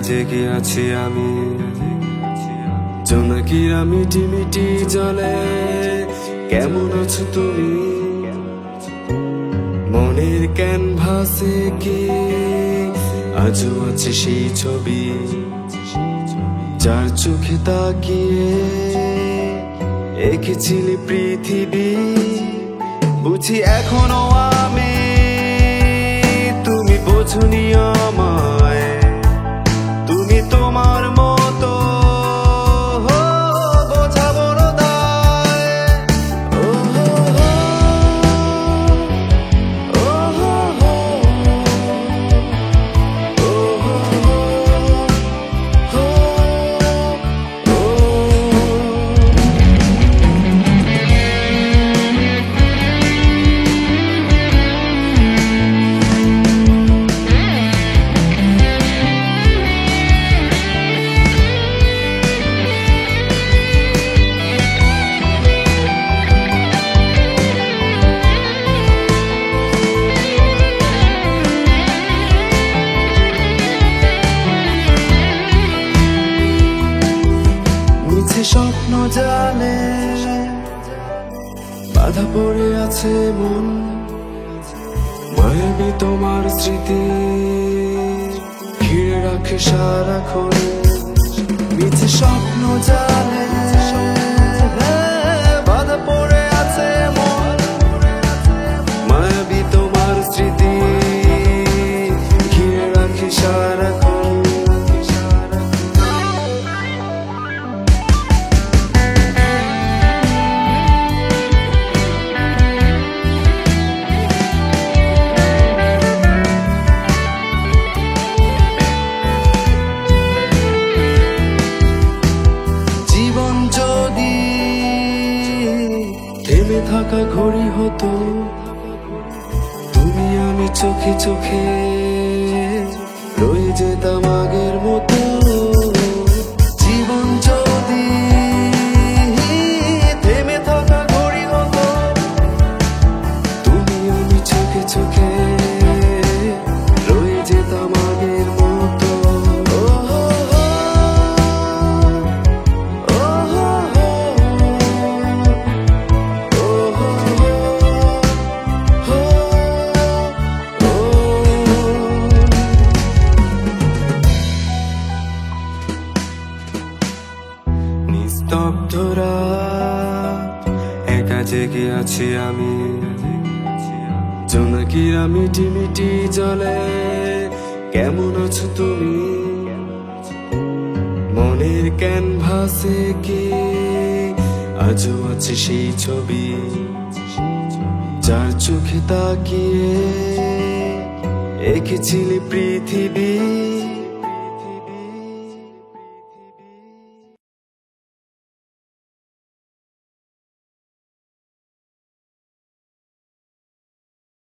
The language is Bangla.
জেগে আছি আমি, জোনাকিরা মিটি মিটি জলে। কেমন আছো তুমি? মনের ক্যানভাসে কি আজও আছে সেই ছবি, যার চোখে তাকিয়ে এঁকেছিলি পৃথিবী। বুঝি এখনো আমি, তুমি বোঝনি আমায়। তুমি তোমার মতো বোঝাবো না দায়। ও হো হো, ও হো হো, ও হো হো, ও। স্বপ্ন জালে বাধা পড়ে আছে মন, মায়াবী তোমার স্মৃতি ঘিরে রাখে সারাক্ষণ। মিছে স্বপ্ন জালে বাধা পড়ে আছে মন, মায়াবী তোমার স্মৃতি ঘিরে রাখে সারাক্ষণ। থেমে থাকা ঘড়ি হতো, তুমি আমি চোখে চোখে রয়ে যেতাম আগের মতো। জীবন যদি থেমে থাকা ঘড়ি হতো, তুমি আমি চোখে চোখে রয়ে যেতাম আগের মতো। নিস্তব্ধ রাত, একা জেগে আছি আমি, জোনাকিরা মিটি মিটি জলে। কেমন আছো তুমি? মনের ক্যানভাসে কি আজও আছে সেই ছবি, যার চোখে তাকিয়ে এঁকেছিলি পৃথিবী।